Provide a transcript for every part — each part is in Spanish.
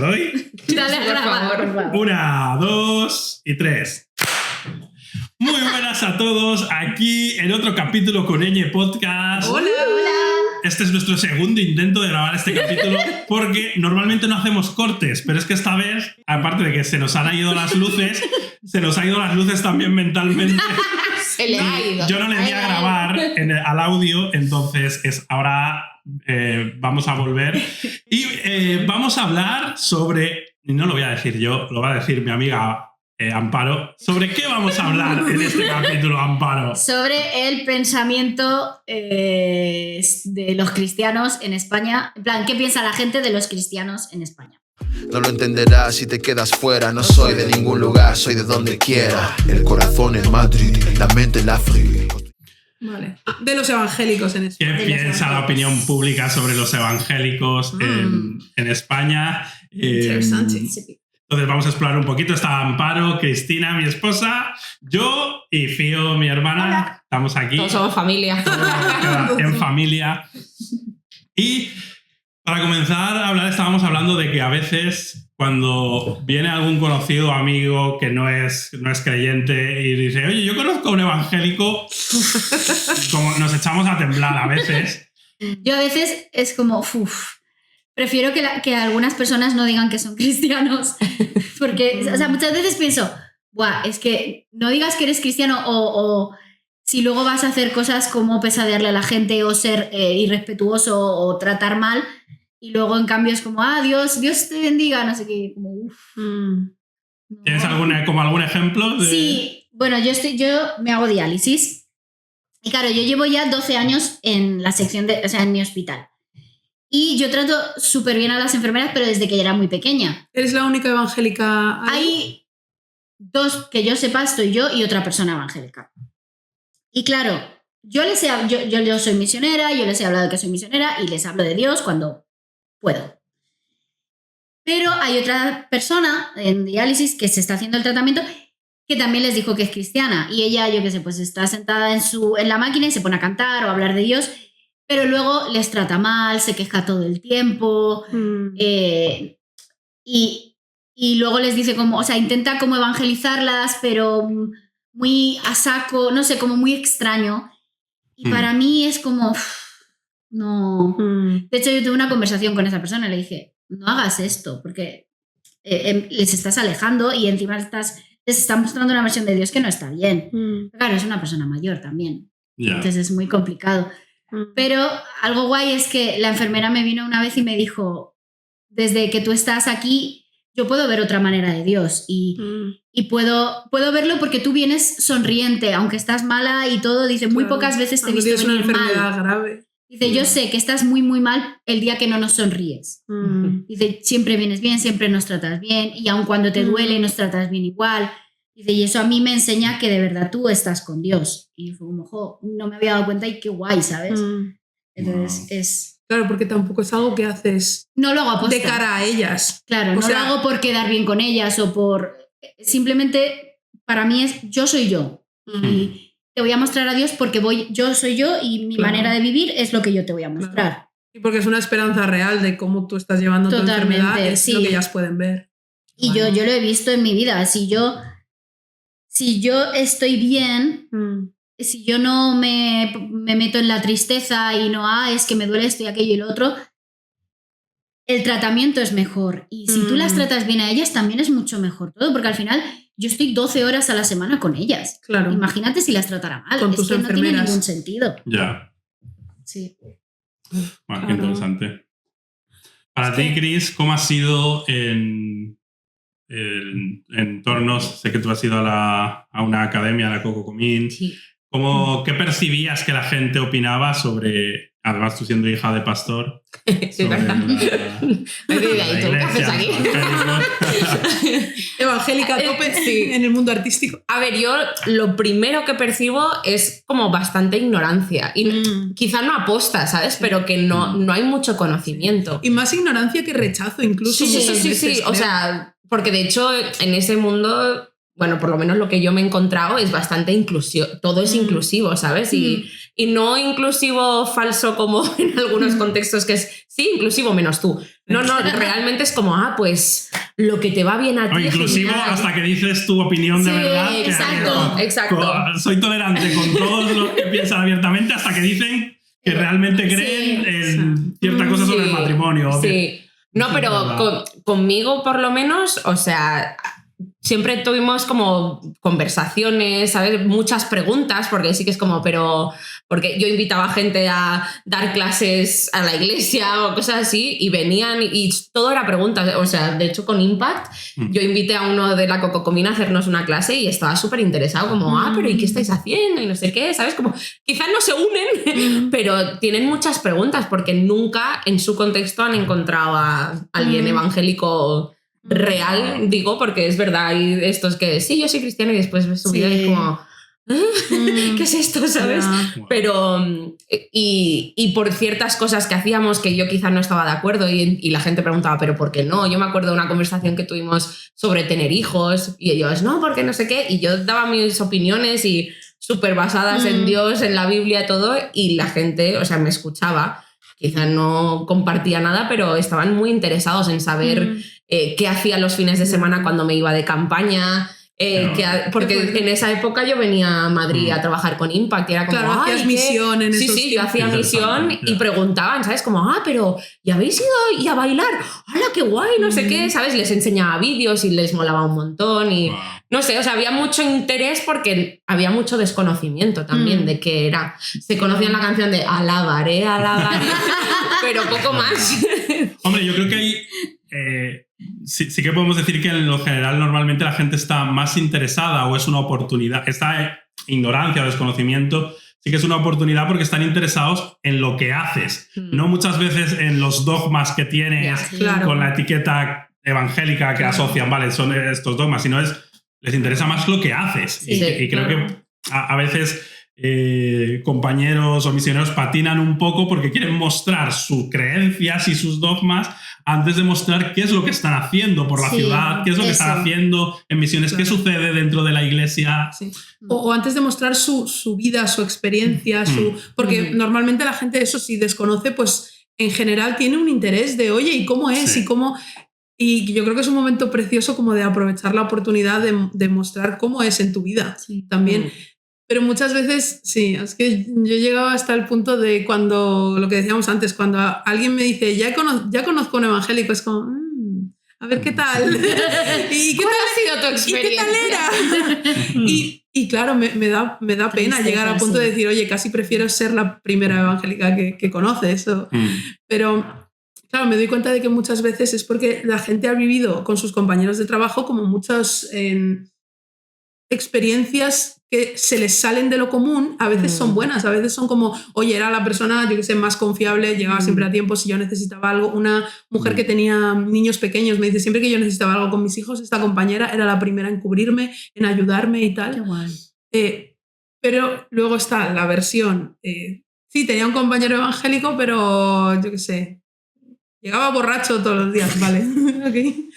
doy. Dale a grabar, por favor. 1, 2 y 3. Muy buenas a todos. Aquí en otro capítulo con Eñe Podcast. Hola. Este es nuestro segundo intento de grabar este capítulo porque normalmente no hacemos cortes, pero es que esta vez, aparte de que se nos han ido las luces, se nos han ido las luces también mentalmente. Se le ha ido. Yo no le di a grabar al audio, entonces ahora vamos a volver y vamos a hablar sobre, y no lo voy a decir yo, lo va a decir mi amiga Amparo. ¿Sobre qué vamos a hablar en este capítulo, Amparo? Sobre el pensamiento de los cristianos en España. En plan, ¿qué piensa la gente de los cristianos en España? No lo entenderás si te quedas fuera. No soy de ningún lugar, soy de donde quiera. El corazón en Madrid, la mente en África. Vale. De los evangélicos en España. ¿Qué piensa la opinión pública sobre los evangélicos en España? Interesante. Entonces vamos a explorar un poquito. Está Amparo, Cristina, mi esposa, yo y Fío, mi hermana. Hola. Estamos aquí. Todos somos familia. En familia. Y para comenzar a hablar, estábamos hablando de que a veces cuando viene algún conocido amigo que no es creyente y dice, oye, yo conozco a un evangélico, como nos echamos a temblar a veces. Yo a veces es como, prefiero que algunas personas no digan que son cristianos, porque o sea, muchas veces pienso, es que no digas que eres cristiano o si luego vas a hacer cosas como pesadearle a la gente o ser irrespetuoso o tratar mal y luego en cambio es como, Dios te bendiga, no sé qué, como no. ¿Tienes algún ejemplo? Sí, bueno, yo me hago diálisis y claro, yo llevo ya 12 años en la sección en mi hospital. Y yo trato súper bien a las enfermeras, pero desde que yo era muy pequeña. ¿Eres la única evangélica ahí? Hay dos, que yo sepa, estoy yo y otra persona evangélica. Y claro, yo soy misionera, yo les he hablado de que soy misionera y les hablo de Dios cuando puedo. Pero hay otra persona en diálisis que se está haciendo el tratamiento que también les dijo que es cristiana. Y ella, yo qué sé, pues está sentada en la máquina y se pone a cantar o a hablar de Dios, pero luego les trata mal, se queja todo el tiempo y luego les dice como, o sea, intenta como evangelizarlas, pero muy a saco, no sé, como muy extraño. Y para mí es como, no. De hecho, yo tuve una conversación con esa persona y le dije, no hagas esto, porque les estás alejando y encima les estás mostrando una versión de Dios que no está bien. Claro, es una persona mayor también. Yeah. Entonces es muy complicado. Pero algo guay es que la enfermera me vino una vez y me dijo, desde que tú estás aquí, yo puedo ver otra manera de Dios y puedo verlo porque tú vienes sonriente, aunque estás mala y todo, dice, muy pocas veces te he visto venir una enfermedad mal. grave. Dice, yo sé que estás muy, muy mal el día que no nos sonríes. Dice, siempre vienes bien, siempre nos tratas bien y aun cuando te duele nos tratas bien igual. Dice, y eso a mí me enseña que de verdad tú estás con Dios. Y fue como, no me había dado cuenta y qué guay, ¿sabes? Entonces es... Claro, porque tampoco es algo que haces no lo hago aposta. De cara a ellas. Claro, no lo hago por quedar bien con ellas o por... Simplemente para mí es yo soy yo. Y te voy a mostrar a Dios porque yo soy yo y mi manera de vivir es lo que yo te voy a mostrar. Claro. Y porque es una esperanza real de cómo tú estás llevando tu enfermedad, es lo que ellas pueden ver. Y yo lo he visto en mi vida. Si yo estoy bien, si yo no me meto en la tristeza y no, es que me duele esto y aquello y lo otro, el tratamiento es mejor. Y si tú las tratas bien a ellas, también es mucho mejor todo, porque al final yo estoy 12 horas a la semana con ellas. Claro. Imagínate si las tratara mal. Con tus que enfermeras. No tiene ningún sentido. Ya. Sí. Bueno, qué interesante. Para ti, Cris, ¿cómo ha sido en entornos? Sé que tú has ido a una academia, a la Coco Comín. Sí. ¿Qué percibías que la gente opinaba sobre, además tú siendo hija de pastor, Sí, verdad. ¿Qué haces aquí? Evangélica a tope en el mundo artístico. A ver, yo lo primero que percibo es como bastante ignorancia. Y quizás no aposta, ¿sabes? Pero que no hay mucho conocimimiento. Y más ignorancia que rechazo, incluso. Sí. O sea, porque de hecho en ese mundo, bueno, por lo menos lo que yo me he encontrado es bastante inclusivo. Todo es inclusivo, ¿sabes? Y no inclusivo falso como en algunos contextos que es, sí, inclusivo menos tú. No, realmente es como, pues lo que te va bien a ti. O inclusive hasta que dices tu opinión de verdad. Exacto. Soy tolerante con todos los que piensan abiertamente hasta que dicen que realmente creen en cierta cosa sobre el matrimonio. Sí. No, pero conmigo por lo menos, o sea, siempre tuvimos como conversaciones, ¿sabes? Muchas preguntas, porque sí que es como, pero... Porque yo invitaba a gente a dar clases a la iglesia o cosas así y venían y todo era preguntas. O sea, de hecho con Impact yo invité a uno de la Cococomina a hacernos una clase y estaba súper interesado, como, pero ¿y qué estáis haciendo? Y no sé qué, ¿sabes? Como, quizás no se unen, pero tienen muchas preguntas porque nunca en su contexto han encontrado a alguien evangélico real, digo, porque es verdad, hay estos que sí, yo soy cristiano y después ves su vida y es como... ¿qué es esto? ¿Sabes? Wow. Pero y por ciertas cosas que hacíamos que yo quizás no estaba de acuerdo y la gente preguntaba, ¿pero por qué no? Yo me acuerdo de una conversación que tuvimos sobre tener hijos y ellos, no, porque no sé qué, y yo daba mis opiniones y súper basadas en Dios, en la Biblia, todo, y la gente, o sea, me escuchaba. Quizás no compartía nada, pero estaban muy interesados en saber qué hacía los fines de semana cuando me iba de campaña. Porque en esa época yo venía a Madrid a trabajar con Impact y era como, claro, hacías misión en esos Sí, yo hacía misión y preguntaban, ¿sabes? Como, pero ¿y habéis ido y a bailar? ¡Hala, qué guay! No sé qué, ¿sabes? Les enseñaba vídeos y les molaba un montón y no sé, o sea, había mucho interés porque había mucho desconocimiento también de qué era. Se conocían la canción de alabaré, pero poco más. Hombre, yo creo que hay... sí que podemos decir que en lo general normalmente la gente está más interesada o es una oportunidad. Esta ignorancia o desconocimiento sí que es una oportunidad porque están interesados en lo que haces, no muchas veces en los dogmas que tienes con la etiqueta evangélica que asocian, vale, son estos dogmas, sino les interesa más lo que haces. Y creo que a veces compañeros o misioneros patinan un poco porque quieren mostrar sus creencias y sus dogmas antes de mostrar qué es lo que están haciendo por la ciudad, qué es lo que están haciendo en misiones, qué sucede dentro de la iglesia. Sí. O antes de mostrar su vida, su experiencia, porque normalmente la gente, eso sí desconoce, pues en general tiene un interés de, oye, ¿y cómo es? ¿Y cómo...? Y yo creo que es un momento precioso como de aprovechar la oportunidad de mostrar cómo es en tu vida también. Pero muchas veces, sí, es que yo he llegado hasta el punto de cuando, lo que decíamos antes, cuando alguien me dice, ya conozco un evangélico, es como, a ver qué tal. ¿Y qué tal ha sido tu experiencia? ¿Y qué tal era? y claro, me da pena llegar al punto de decir, oye, casi prefiero ser la primera evangélica que conoces. Pero... Claro, me doy cuenta de que muchas veces es porque la gente ha vivido con sus compañeros de trabajo como muchas experiencias que se les salen de lo común, a veces son buenas, a veces son como, oye, era la persona, yo que sé, más confiable, llegaba siempre a tiempo si yo necesitaba algo. Una mujer que tenía niños pequeños me dice, siempre que yo necesitaba algo con mis hijos, esta compañera era la primera en cubrirme, en ayudarme y tal. Qué guay. Pero luego está la versión, sí, tenía un compañero evangélico, pero yo que sé, llegaba borracho todos los días, ¿vale? Okay.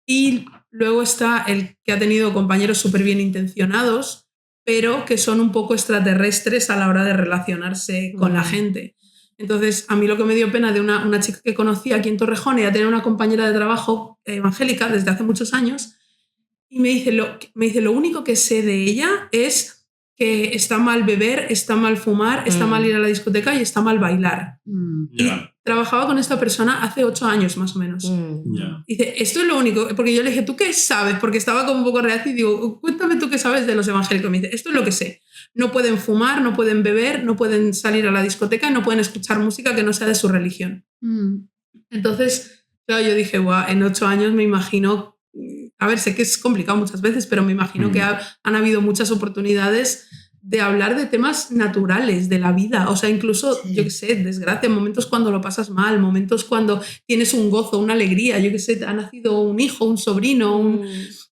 Y luego está el que ha tenido compañeros súper bien intencionados, pero que son un poco extraterrestres a la hora de relacionarse con la gente. Entonces, a mí lo que me dio pena de una chica que conocí aquí en Torrejón, ella tenía una compañera de trabajo evangélica desde hace muchos años, y me dice, lo único que sé de ella es que está mal beber, está mal fumar, está mal ir a la discoteca y está mal bailar. Y trabajaba con esta persona hace 8 años más o menos. Dice, esto es lo único, porque yo le dije, ¿tú qué sabes? Porque estaba como un poco reacio y digo, cuéntame tú qué sabes de los evangélicos. Me dice, esto es lo que sé. No pueden fumar, no pueden beber, no pueden salir a la discoteca y no pueden escuchar música que no sea de su religión. Entonces, claro, yo dije, guau, en 8 años me imagino... A ver, sé que es complicado muchas veces, pero me imagino que han habido muchas oportunidades de hablar de temas naturales de la vida. O sea, incluso, yo qué sé, desgracia, momentos cuando lo pasas mal, momentos cuando tienes un gozo, una alegría, yo qué sé, ha nacido un hijo, un sobrino,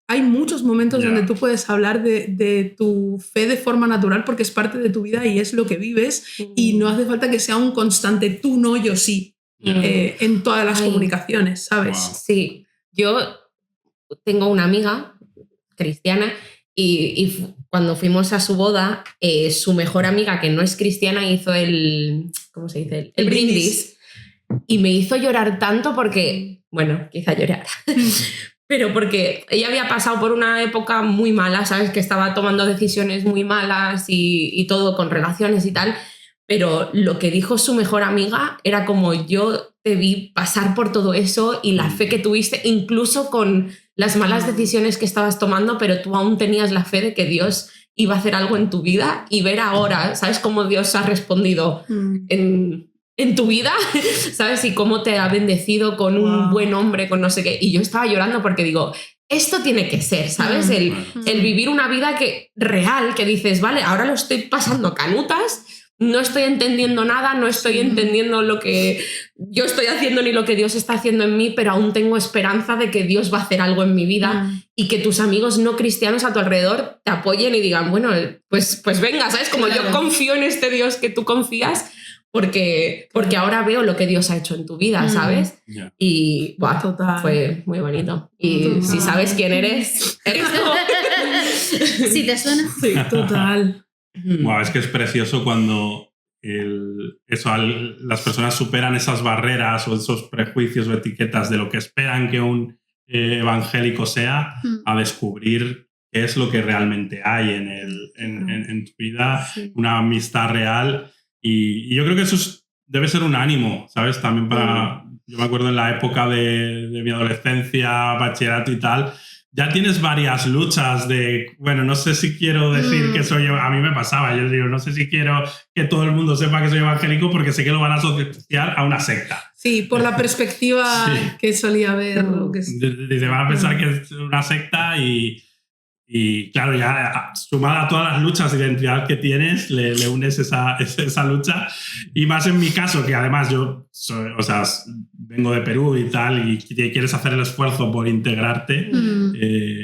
Hay muchos momentos donde tú puedes hablar de tu fe de forma natural porque es parte de tu vida y es lo que vives y no hace falta que sea un constante tú no, yo sí, en todas las comunicaciones, ¿sabes? Wow. Sí, yo... Tengo una amiga cristiana y cuando fuimos a su boda, su mejor amiga, que no es cristiana, hizo ¿cómo se dice? El brindis. y me hizo llorar tanto porque, bueno, quizá lloré ahora, pero porque ella había pasado por una época muy mala, ¿sabes? Que estaba tomando decisiones muy malas y todo con relaciones y tal, pero lo que dijo su mejor amiga era como: yo te vi pasar por todo eso y la fe que tuviste, incluso con las malas decisiones que estabas tomando, pero tú aún tenías la fe de que Dios iba a hacer algo en tu vida, y ver ahora, ¿sabes? Cómo Dios ha respondido en tu vida, ¿sabes? Y cómo te ha bendecido con un buen hombre, con no sé qué. Y yo estaba llorando porque digo, esto tiene que ser, ¿sabes? El vivir una vida real, que dices, vale, ahora lo estoy pasando canutas, no estoy entendiendo nada, no estoy entendiendo lo que yo estoy haciendo ni lo que Dios está haciendo en mí, pero aún tengo esperanza de que Dios va a hacer algo en mi vida y que tus amigos no cristianos a tu alrededor te apoyen y digan, bueno, pues venga, ¿sabes? Como yo confío en este Dios que tú confías, porque ahora veo lo que Dios ha hecho en tu vida, ¿sabes? Y fue muy bonito. Y si sabes quién eres tú. ¿Sí te suena? Sí, total. Wow, es que es precioso cuando las personas superan esas barreras o esos prejuicios o etiquetas de lo que esperan que un evangélico sea, a descubrir qué es lo que realmente hay en tu vida, una amistad real. Y yo creo que eso debe ser un ánimo, ¿sabes? También yo me acuerdo en la época de mi adolescencia, bachillerato y tal, ya tienes varias luchas de, bueno, no sé si quiero decir que soy, a mí me pasaba, yo digo, no sé si quiero que todo el mundo sepa que soy evangélico porque sé que lo van a asociar a una secta. Sí, por la perspectiva que solía ver. Te van a pensar que es una secta y claro, ya sumada a todas las luchas de identidad que tienes, le unes esa lucha. Y más en mi caso, que además yo vengo de Perú y tal, y quieres hacer el esfuerzo por integrarte,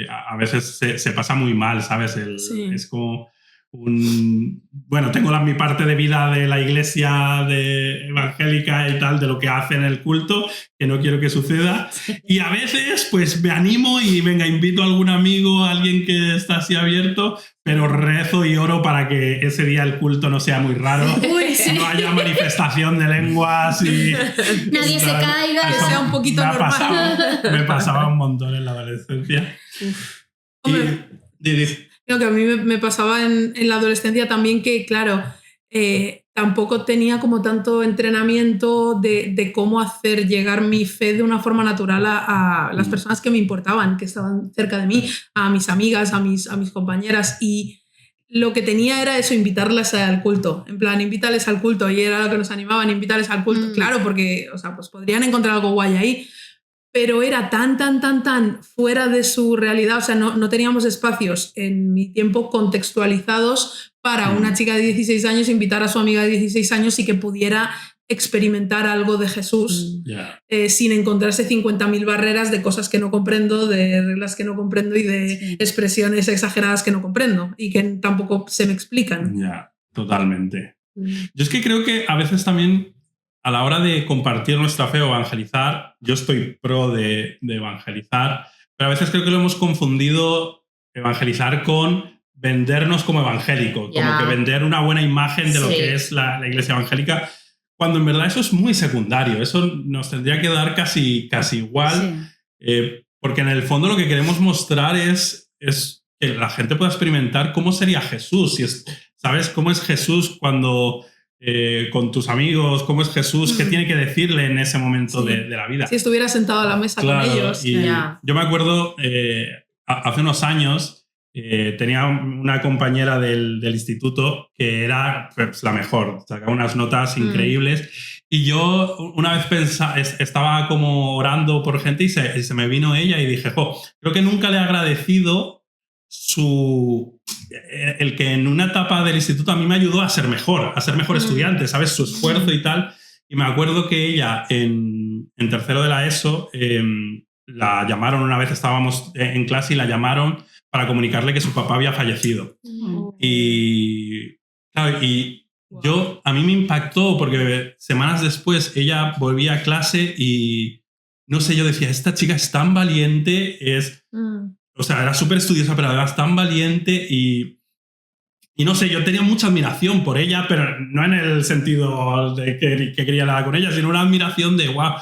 a veces se pasa muy mal, ¿sabes? Es como bueno, tengo mi parte de vida de la iglesia evangélica y tal, de lo que hace en el culto, que no quiero que suceda. Y a veces, pues me animo y venga, invito a algún amigo, a alguien que está así abierto, pero rezo y oro para que ese día el culto no sea muy raro, no haya manifestación de lenguas y nadie se caiga, que sea un poquito normal. Me pasaba un montón en la adolescencia. Que a mí me pasaba en la adolescencia también que, claro, tampoco tenía como tanto entrenamiento de cómo hacer llegar mi fe de una forma natural a las personas que me importaban, que estaban cerca de mí, a mis amigas, a mis compañeras, y lo que tenía era eso, invitarlas al culto, en plan, invítales al culto, y era lo que nos animaban, invítales al culto, claro, porque, o sea, pues podrían encontrar algo guay ahí, pero era tan fuera de su realidad, o sea, no teníamos espacios en mi tiempo contextualizados para una chica de 16 años invitar a su amiga de 16 años y que pudiera experimentar algo de Jesús sin encontrarse 50.000 barreras de cosas que no comprendo, de reglas que no comprendo y de expresiones exageradas que no comprendo y que tampoco se me explican. Totalmente. Yo es que creo que a veces también a la hora de compartir nuestra fe o evangelizar, yo estoy pro de evangelizar, pero a veces creo que lo hemos confundido evangelizar con vendernos como evangélico, como que vender una buena imagen de lo que es la iglesia evangélica, cuando en verdad eso es muy secundario, eso nos tendría que dar casi igual, porque en el fondo lo que queremos mostrar es que la gente pueda experimentar cómo sería Jesús, ¿sabes? ¿Cómo es Jesús cuando... con tus amigos, cómo es Jesús, qué tiene que decirle en ese momento de la vida. Si estuviera sentado a la mesa con ellos. Y yo me acuerdo, hace unos años, tenía una compañera del instituto que era pues, la mejor, sacaba unas notas increíbles. Y yo una vez estaba como orando por gente y se me vino ella y dije, creo que nunca le he agradecido el que en una etapa del instituto a mí me ayudó a ser mejor estudiante, ¿sabes? Su esfuerzo y tal. Y me acuerdo que ella en tercero de la ESO la llamaron una vez, estábamos en clase y la llamaron para comunicarle que su papá había fallecido. Y claro, a mí me impactó porque semanas después ella volvía a clase y no sé, yo decía, esta chica es tan valiente, o sea, era súper estudiosa, pero además tan valiente y Y no sé, yo tenía mucha admiración por ella, pero no en el sentido de que quería nada con ella, sino una admiración de, wow,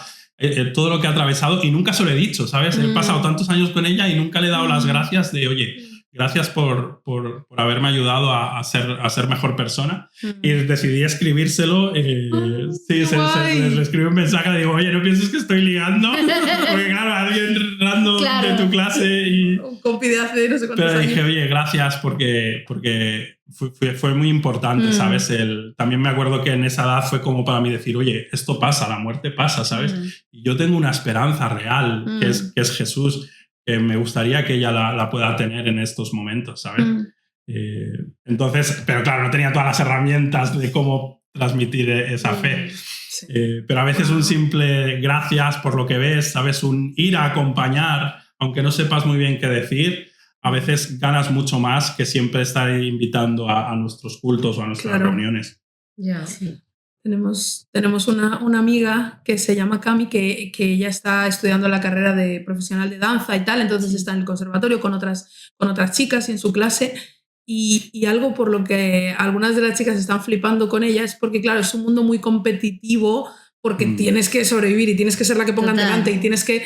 todo lo que ha atravesado, y nunca se lo he dicho, ¿sabes? He pasado tantos años con ella y nunca le he dado las gracias de, oye, gracias por haberme ayudado a ser mejor persona. Y decidí escribírselo. Sí, le escribí un mensaje, le digo, oye, no pienses que estoy ligando, porque claro, alguien random de tu clase y... Un compi de hace no sé cuántos Pero años. dije, oye, gracias porque fue muy importante, ¿sabes? También me acuerdo que en esa edad fue como para mí decir, oye, esto pasa, la muerte pasa, ¿sabes? Y yo tengo una esperanza real, que es Jesús, que me gustaría que ella la pueda tener en estos momentos, ¿sabes? Entonces, pero claro, no tenía todas las herramientas de cómo transmitir esa fe. Sí. Pero a veces un simple gracias por lo que ves, ¿sabes? Un ir a acompañar, aunque no sepas muy bien qué decir, a veces ganas mucho más que siempre estar invitando a nuestros cultos o a nuestras reuniones. Ya, sí. Tenemos una amiga que se llama Cami, que ella está estudiando la carrera de profesional de danza y tal, entonces está en el conservatorio con otras chicas y en su clase. Y algo por lo que algunas de las chicas están flipando con ella es porque, claro, es un mundo muy competitivo, porque tienes que sobrevivir y tienes que ser la que pongan delante y tienes que...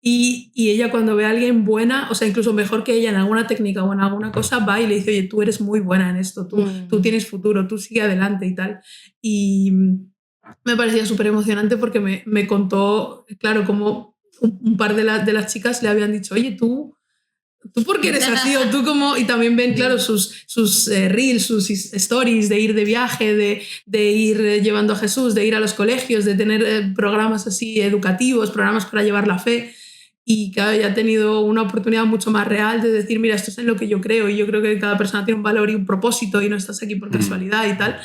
Y ella cuando ve a alguien buena, o sea, incluso mejor que ella en alguna técnica o en alguna cosa, va y le dice, oye, tú eres muy buena en esto, tú tienes futuro, tú sigue adelante y tal. Y me parecía súper emocionante porque me contó, claro, como un par de las chicas le habían dicho, oye, ¿tú por qué eres así? O tú como... Y también ven, claro, sus reels, sus stories de ir de viaje, de ir llevando a Jesús, de ir a los colegios, de tener programas así educativos, programas para llevar la fe. Y claro, ya ha tenido una oportunidad mucho más real de decir, mira, esto es en lo que yo creo y yo creo que cada persona tiene un valor y un propósito y no estás aquí por casualidad y tal.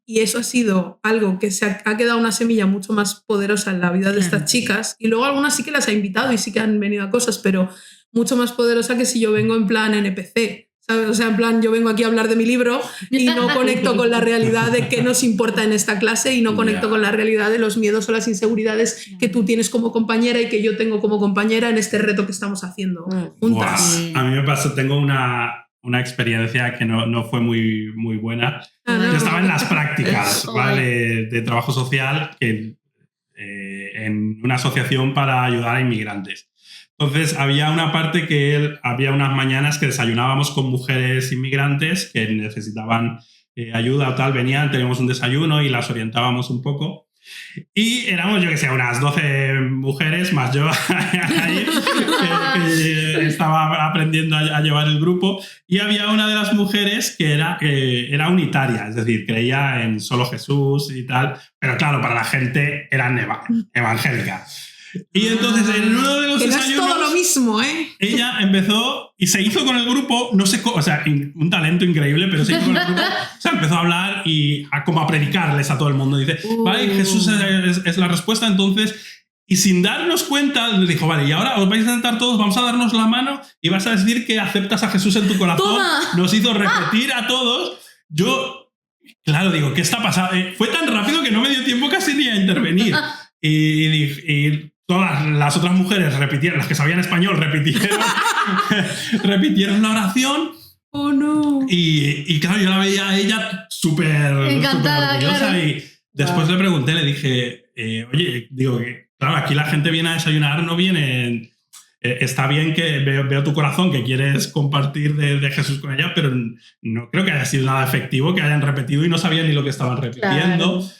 Y eso ha sido algo que se ha quedado una semilla mucho más poderosa en la vida de estas chicas. Y luego algunas sí que las ha invitado y sí que han venido a cosas, pero mucho más poderosa que si yo vengo en plan NPC, ¿sabes? O sea, en plan, yo vengo aquí a hablar de mi libro y no conecto con la realidad de qué nos importa en esta clase y no conecto con la realidad de los miedos o las inseguridades que tú tienes como compañera y que yo tengo como compañera en este reto que estamos haciendo juntas. Wow. A mí me pasó, tengo una experiencia que no fue muy, muy buena. Yo estaba en las prácticas, ¿vale? De trabajo social en una asociación para ayudar a inmigrantes. Entonces había una parte había unas mañanas que desayunábamos con mujeres inmigrantes que necesitaban ayuda o tal, venían, teníamos un desayuno y las orientábamos un poco. Y éramos, yo que sé, unas 12 mujeres más yo ahí, que estaba aprendiendo a llevar el grupo. Y había una de las mujeres que era unitaria, es decir, creía en solo Jesús y tal, pero claro, para la gente era evangélica. Y entonces en uno de los que desayunos... no es todo lo mismo, ¿eh? Ella empezó y se hizo con el grupo, no sé cómo, o sea, un talento increíble, pero se hizo con el grupo, o sea, empezó a hablar y como a predicarles a todo el mundo. Dice, vale, Jesús es la respuesta, entonces... Y sin darnos cuenta, le dijo, vale, y ahora os vais a sentar todos, vamos a darnos la mano y vas a decir que aceptas a Jesús en tu corazón. ¡Toma! Nos hizo repetir a todos. Yo, claro, digo, ¿qué está pasando? Fue tan rápido que no me dio tiempo casi ni a intervenir. Y todas las otras mujeres repitieron, las que sabían español repitieron la oración. Oh, no. Y claro, yo la veía a ella súper encantada, orgullosa. claro. Y después le pregunté, le dije, oye, digo que claro, aquí la gente viene a desayunar, no viene... está bien que veo tu corazón, que quieres compartir de Jesús con ella, pero no creo que haya sido nada efectivo, que hayan repetido y no sabían ni lo que estaban repitiendo. Claro.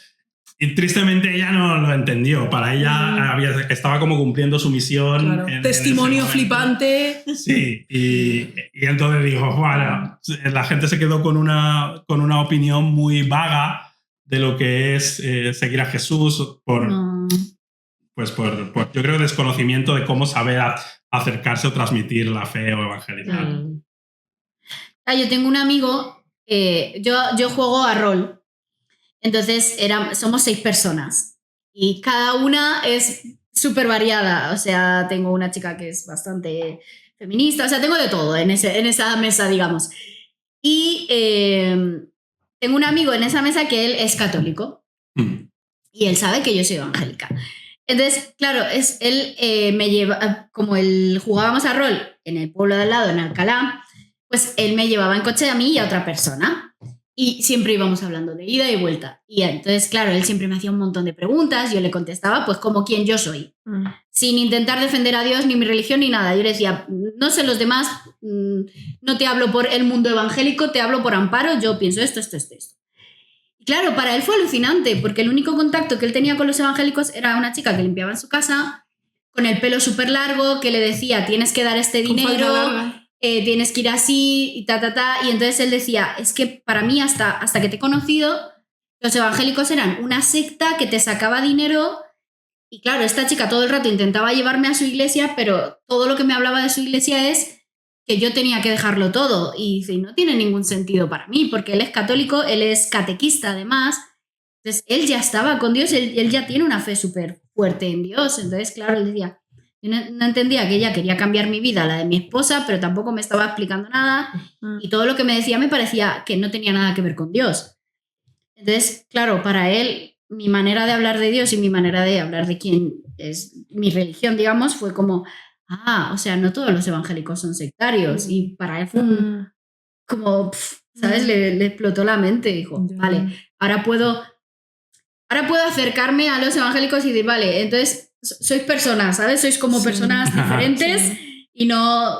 Y tristemente ella no lo entendió. Para ella estaba como cumpliendo su misión. Claro. Testimonio flipante. Sí, y entonces dijo, bueno, la gente se quedó con una opinión muy vaga de lo que es seguir a Jesús por yo creo, desconocimiento de cómo saber acercarse o transmitir la fe o evangelizar. Yo tengo un amigo, yo juego a rol. Entonces somos 6 personas y cada una es súper variada. O sea, tengo una chica que es bastante feminista, o sea, tengo de todo en esa mesa, digamos. Y tengo un amigo en esa mesa que él es católico y él sabe que yo soy evangélica. Entonces, claro, él me lleva, como jugábamos a rol en el pueblo de al lado, en Alcalá, pues él me llevaba en coche a mí y a otra persona. Y siempre íbamos hablando de ida y vuelta. Y entonces, claro, él siempre me hacía un montón de preguntas, yo le contestaba pues como quien yo soy, sin intentar defender a Dios, ni mi religión, ni nada. Yo le decía, no sé los demás, no te hablo por el mundo evangélico, te hablo por Amparo, yo pienso esto. Y claro, para él fue alucinante, porque el único contacto que él tenía con los evangélicos era una chica que limpiaba en su casa, con el pelo súper largo, que le decía, tienes que dar este dinero... tienes que ir así y y entonces él decía, es que para mí hasta que te he conocido los evangélicos eran una secta que te sacaba dinero y claro, esta chica todo el rato intentaba llevarme a su iglesia, pero todo lo que me hablaba de su iglesia es que yo tenía que dejarlo todo y dice, no tiene ningún sentido para mí porque él es católico, él es catequista además, entonces él ya estaba con Dios, él ya tiene una fe súper fuerte en Dios, entonces claro, él decía, yo no entendía que ella quería cambiar mi vida, la de mi esposa, pero tampoco me estaba explicando nada y todo lo que me decía me parecía que no tenía nada que ver con Dios. Entonces, claro, para él, mi manera de hablar de Dios y mi manera de hablar de quién es mi religión, digamos, fue como, o sea, no todos los evangélicos son sectarios y para él fue como, ¿sabes? Le explotó la mente, dijo, vale, ahora puedo acercarme a los evangélicos y decir, vale, entonces... sois personas, ¿sabes? Sois como personas diferentes y no...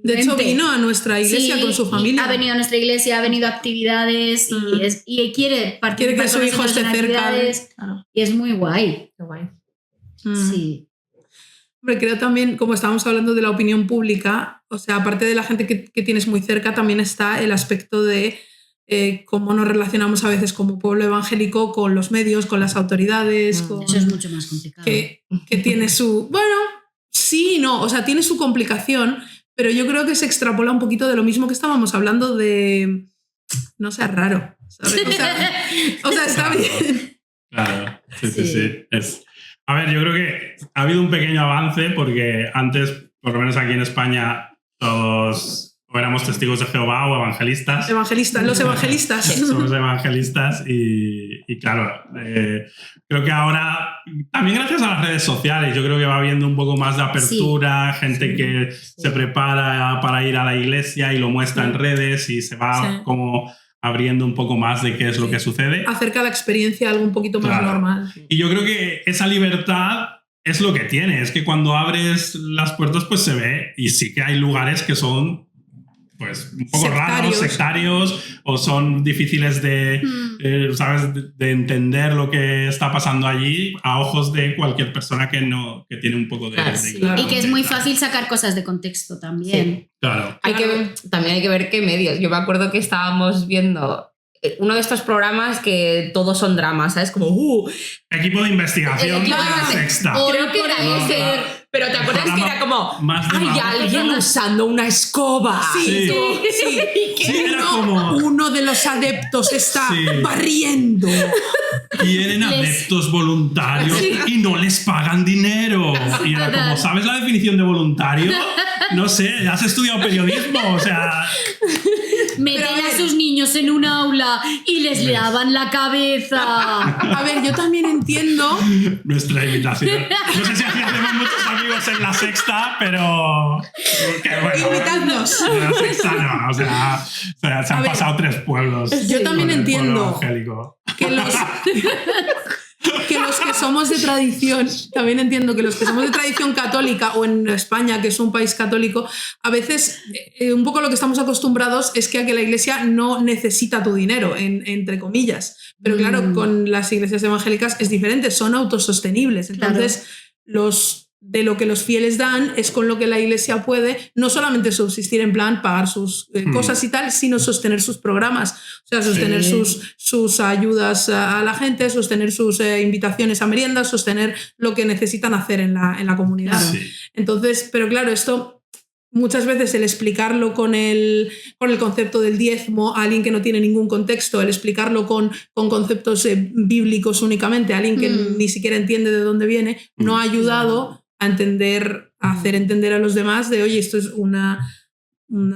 de hecho, vino a nuestra iglesia con su familia. Ha venido a nuestra iglesia, ha venido a actividades y quiere participar que su hijo esté cerca. Claro. Y es muy guay. Qué guay. Sí. Hombre, creo también, como estábamos hablando de la opinión pública, o sea, aparte de la gente que tienes muy cerca, también está el aspecto de cómo nos relacionamos a veces como pueblo evangélico con los medios, con las autoridades. Eso es mucho más complicado. Que tiene su... Bueno, sí y no, o sea, tiene su complicación, pero yo creo que se extrapola un poquito de lo mismo que estábamos hablando de... No sea raro, ¿sabes? O sea está bien. Claro, sí. A ver, yo creo que ha habido un pequeño avance porque antes, por lo menos aquí en España, todos... o éramos testigos de Jehová o evangelistas. Los evangelistas. Somos evangelistas y claro, creo que ahora, también gracias a las redes sociales, yo creo que va habiendo un poco más de apertura, gente que se prepara para ir a la iglesia y lo muestra en redes y se va como abriendo un poco más de qué es lo que sucede. Acerca la experiencia a algo un poquito más normal. Y yo creo que esa libertad es lo que tiene, es que cuando abres las puertas pues se ve y sí que hay lugares que son pues un poco raros, sectarios, o son difíciles de, ¿sabes? De entender lo que está pasando allí a ojos de cualquier persona que tiene un poco de... Y que es muy fácil sacar cosas de contexto también. Sí, claro. También hay que ver qué medios. Yo me acuerdo que estábamos viendo uno de estos programas que todos son dramas, ¿sabes? Como... Equipo de investigación de la Sexta. Creo que era ese... Pero ¿te acuerdas que era como hay alguien usando una escoba? Sí. Era como... Uno de los adeptos está barriendo. Quieren adeptos voluntarios y no les pagan dinero. Y era como, ¿sabes la definición de voluntario? No sé, has estudiado periodismo, o sea... Meten a sus niños en un aula y les lavan la cabeza. A ver, yo también entiendo... Nuestra invitación. No sé si hacemos muchos amigos en la Sexta, pero... Bueno, invitadnos. En la Sexta no, o sea se han pasado 3 pueblos. Yo también entiendo que los que somos de tradición, también entiendo que los que somos de tradición católica o en España, que es un país católico, a veces un poco lo que estamos acostumbrados es que la iglesia no necesita tu dinero, entre comillas. Pero claro, con las iglesias evangélicas es diferente, son autosostenibles. Entonces, de lo que los fieles dan es con lo que la iglesia puede no solamente subsistir en plan pagar sus cosas y tal, sino sostener sus programas, o sea, sostener sus ayudas a la gente, sostener sus invitaciones a meriendas, sostener lo que necesitan hacer en la comunidad. Sí. Entonces, pero claro, esto muchas veces el explicarlo con el concepto del diezmo a alguien que no tiene ningún contexto, el explicarlo con conceptos bíblicos únicamente a alguien que ni siquiera entiende de dónde viene, no ha ayudado a hacer entender a los demás de, oye, esto es unas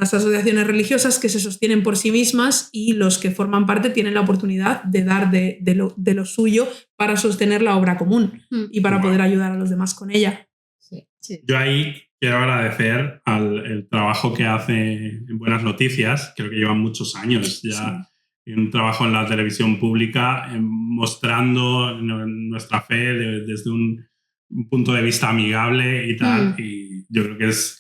asociaciones religiosas que se sostienen por sí mismas y los que forman parte tienen la oportunidad de dar de lo suyo para sostener la obra común y para poder ayudar a los demás con ella. Yo ahí quiero agradecer el trabajo que hace en Buenas Noticias. Creo que llevan muchos años ya. Sí. Un trabajo en la televisión pública mostrando nuestra fe desde un punto de vista amigable y tal. Y yo creo que es...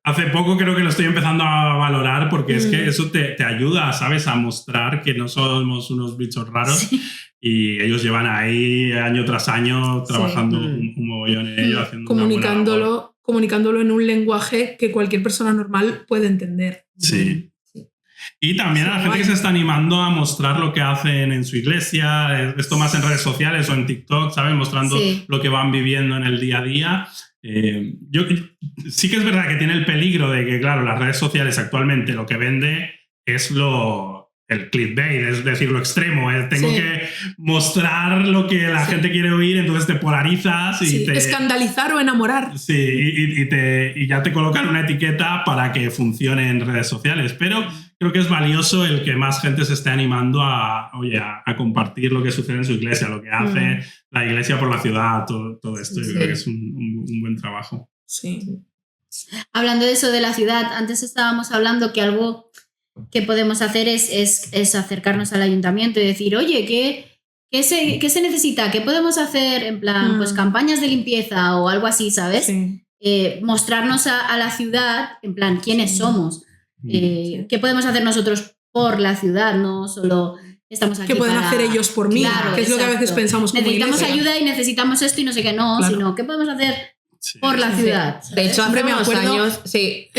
Hace poco creo que lo estoy empezando a valorar porque es que eso te ayuda, ¿sabes? A mostrar que no somos unos bichos raros. Sí. Y ellos llevan ahí año tras año trabajando un mogollón en ello, haciendo comunicándolo en un lenguaje que cualquier persona normal puede entender. Sí. Y también a la gente que se está animando a mostrar lo que hacen en su iglesia, esto más en redes sociales o en TikTok, ¿sabes? Mostrando lo que van viviendo en el día a día. Sí que es verdad que tiene el peligro de que, claro, las redes sociales actualmente lo que vende es el clickbait, es decir, lo extremo. Tengo que mostrar lo que la gente quiere oír, entonces te polarizas y te... escandalizar o enamorar. Sí, y ya te colocan una etiqueta para que funcione en redes sociales. Pero creo que es valioso el que más gente se esté animando a compartir lo que sucede en su iglesia, lo que hace la iglesia por la ciudad, todo esto. Yo creo que es un buen trabajo. Sí. Hablando de eso de la ciudad, antes estábamos hablando que algo que podemos hacer es acercarnos al ayuntamiento y decir, oye, ¿qué se necesita? ¿Qué podemos hacer? En plan, pues campañas de limpieza o algo así, ¿sabes? Sí. Mostrarnos a la ciudad, en plan, quiénes somos. ¿Qué podemos hacer nosotros por la ciudad? No solo estamos aquí. ¿Qué pueden hacer ellos por mí? Claro, que es lo que a veces pensamos como necesitamos iglesia. Ayuda y necesitamos esto y no sé qué, no, sino ¿qué podemos hacer por la ciudad? Sí. De hecho, hace unos años... Sí,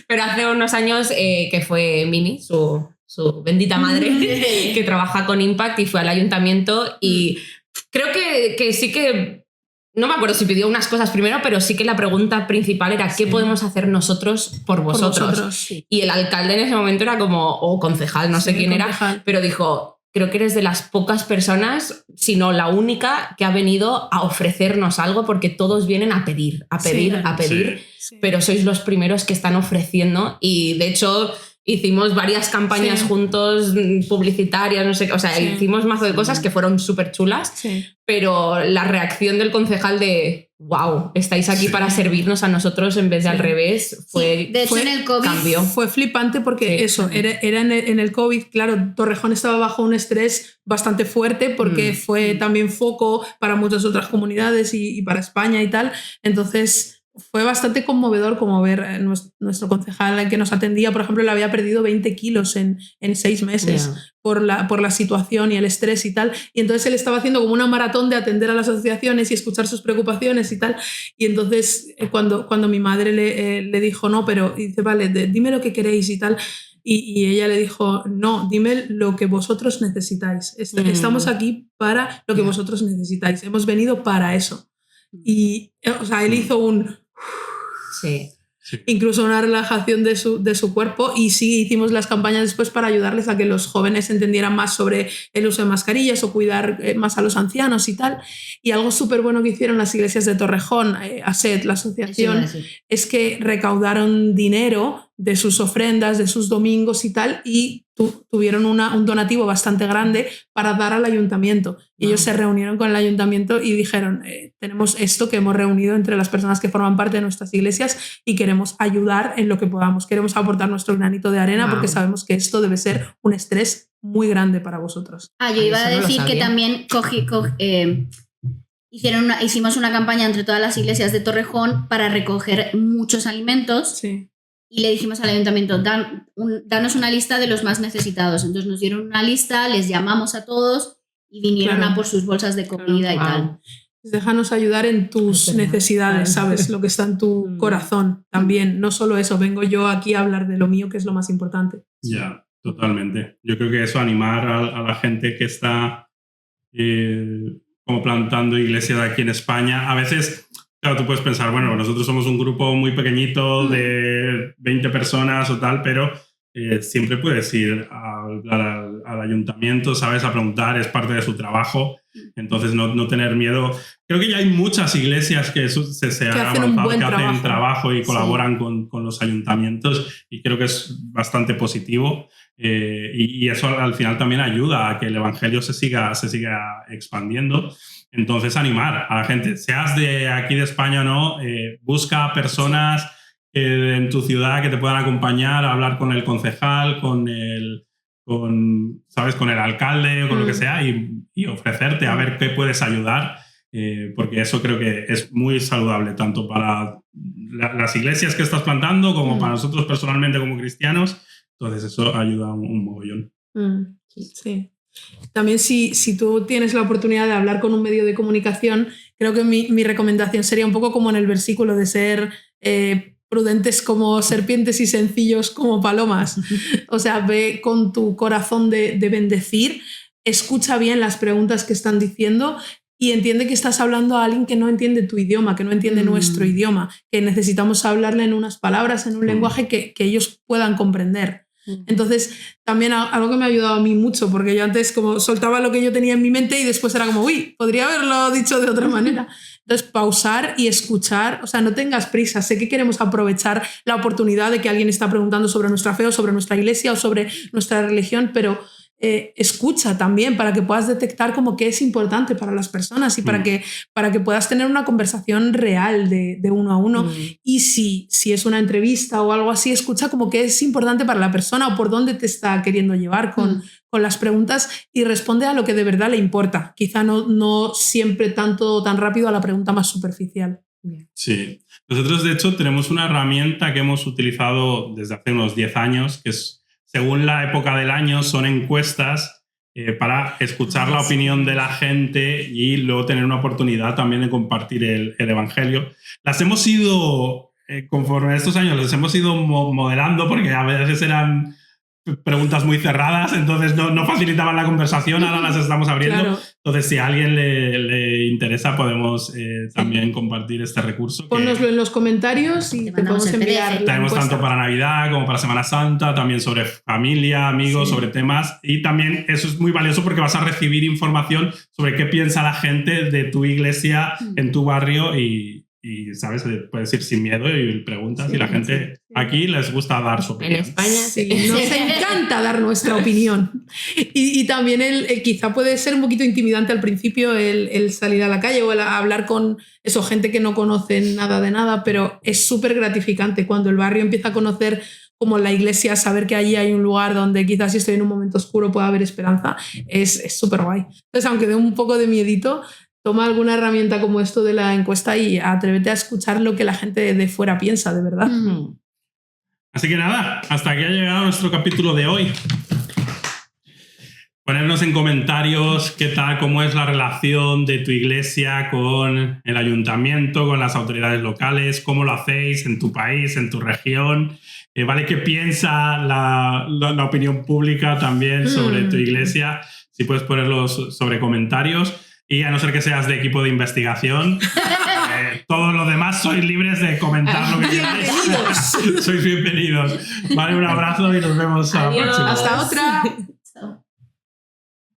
pero hace unos años que fue Mini, su bendita madre, que trabaja con Impact y fue al ayuntamiento y creo que sí que... No me acuerdo si pidió unas cosas primero, pero sí que la pregunta principal era ¿qué podemos hacer nosotros por vosotros? Sí. Y el alcalde en ese momento era como, o concejal, no sé quién era, pero dijo, creo que eres de las pocas personas, si no la única, que ha venido a ofrecernos algo porque todos vienen a pedir, pero sois los primeros que están ofreciendo y de hecho... Hicimos varias campañas juntos, publicitarias, no sé qué, o sea, hicimos mazo de cosas que fueron súper chulas, pero la reacción del concejal de wow, estáis aquí para servirnos a nosotros en vez de al revés, fue, de hecho, en el COVID cambio. Fue flipante porque era en el COVID, claro, Torrejón estaba bajo un estrés bastante fuerte porque fue también foco para muchas otras comunidades y para España y tal, entonces... Fue bastante conmovedor como ver nuestro concejal que nos atendía, por ejemplo, le había perdido 20 kilos en 6 meses por la situación y el estrés y tal. Y entonces él estaba haciendo como una maratón de atender a las asociaciones y escuchar sus preocupaciones y tal. Y entonces cuando mi madre le dijo, no, pero dice, vale, dime lo que queréis y tal. Y ella le dijo, no, dime lo que vosotros necesitáis. Estamos aquí para lo que vosotros necesitáis. Hemos venido para eso. Y, o sea, él hizo incluso una relajación de su cuerpo y sí hicimos las campañas después para ayudarles a que los jóvenes entendieran más sobre el uso de mascarillas o cuidar más a los ancianos y tal. Y algo súper bueno que hicieron las iglesias de Torrejón, ASET, la asociación, es que recaudaron dinero de sus ofrendas, de sus domingos y tal, y tuvieron un donativo bastante grande para dar al ayuntamiento. Y ellos se reunieron con el ayuntamiento y dijeron, tenemos esto que hemos reunido entre las personas que forman parte de nuestras iglesias y queremos ayudar en lo que podamos, queremos aportar nuestro granito de arena porque sabemos que esto debe ser un estrés muy grande para vosotros. Yo iba a decir que también hicimos una campaña entre todas las iglesias de Torrejón para recoger muchos alimentos. Sí. Y le dijimos al ayuntamiento, danos una lista de los más necesitados. Entonces nos dieron una lista, les llamamos a todos y vinieron a por sus bolsas de comida y tal. Déjanos ayudar en tus necesidades, ¿sabes? Lo que está en tu corazón también. No solo eso, vengo yo aquí a hablar de lo mío, que es lo más importante. Ya, totalmente. Yo creo que eso, animar a la gente que está como plantando iglesias aquí en España. A veces... Claro, tú puedes pensar, bueno, nosotros somos un grupo muy pequeñito de 20 personas o tal, pero siempre puedes ir a hablar al ayuntamiento, ¿sabes? A preguntar, es parte de su trabajo. Entonces, no tener miedo. Creo que ya hay muchas iglesias que se han avanzado, que hacen trabajo y colaboran con los ayuntamientos y creo que es bastante positivo. Y eso al final también ayuda a que el evangelio se siga expandiendo. Entonces, animar a la gente, seas de aquí de España o no, busca personas en tu ciudad que te puedan acompañar a hablar con el concejal, con el alcalde o con lo que sea y ofrecerte a ver qué puedes ayudar, porque eso creo que es muy saludable, tanto para las iglesias que estás plantando como para nosotros personalmente como cristianos. Entonces eso ayuda un mogollón. Sí. También si tú tienes la oportunidad de hablar con un medio de comunicación, creo que mi recomendación sería un poco como en el versículo de ser prudentes como serpientes y sencillos como palomas. O sea, ve con tu corazón de bendecir, escucha bien las preguntas que están diciendo y entiende que estás hablando a alguien que no entiende tu idioma, que no entiende nuestro idioma, que necesitamos hablarle en unas palabras, en un lenguaje que ellos puedan comprender. Entonces, también algo que me ha ayudado a mí mucho, porque yo antes como soltaba lo que yo tenía en mi mente y después era como, uy, podría haberlo dicho de otra manera. Entonces, pausar y escuchar, o sea, no tengas prisa. Sé que queremos aprovechar la oportunidad de que alguien está preguntando sobre nuestra fe o sobre nuestra iglesia o sobre nuestra religión, pero escucha también para que puedas detectar como qué es importante para las personas y para que puedas tener una conversación real de uno a uno. Y si es una entrevista o algo así, escucha como qué es importante para la persona o por dónde te está queriendo llevar con las preguntas y responde a lo que de verdad le importa. Quizá no siempre tan rápido a la pregunta más superficial. Sí. Nosotros, de hecho, tenemos una herramienta que hemos utilizado desde hace unos 10 años, que es, según la época del año, son encuestas para escuchar la opinión de la gente y luego tener una oportunidad también de compartir el Evangelio. Las hemos ido, conforme a estos años, las hemos ido modelando porque a veces eran preguntas muy cerradas, entonces no facilitaban la conversación, ahora las estamos abriendo. Claro. Entonces, si a alguien le interesa, podemos también compartir este recurso. Pónnoslo en los comentarios y te podemos enviar. Tenemos tanto para Navidad como para Semana Santa, también sobre familia, amigos, sobre temas. Y también eso es muy valioso porque vas a recibir información sobre qué piensa la gente de tu iglesia en tu barrio y ¿sabes? Puedes ir sin miedo y preguntas y la gente aquí les gusta dar su opinión. En España nos encanta dar nuestra opinión. Y también quizá puede ser un poquito intimidante al principio el salir a la calle o el hablar con gente que no conoce nada de nada, pero es súper gratificante cuando el barrio empieza a conocer como la iglesia, saber que allí hay un lugar donde quizás si estoy en un momento oscuro pueda haber esperanza, es súper guay. Entonces, aunque dé un poco de miedito, toma alguna herramienta como esto de la encuesta y atrévete a escuchar lo que la gente de fuera piensa, de verdad. Así que nada, hasta aquí ha llegado nuestro capítulo de hoy. Ponernos en comentarios qué tal, cómo es la relación de tu iglesia con el ayuntamiento, con las autoridades locales, cómo lo hacéis en tu país, en tu región. ¿Vale? ¿Qué piensa la opinión pública también sobre tu iglesia? Si puedes ponerlos sobre comentarios. Y a no ser que seas de equipo de investigación, todos los demás sois libres de comentar lo que queráis. Sois bienvenidos. Vale, un abrazo y nos vemos a la próxima. Hasta otra. Chao.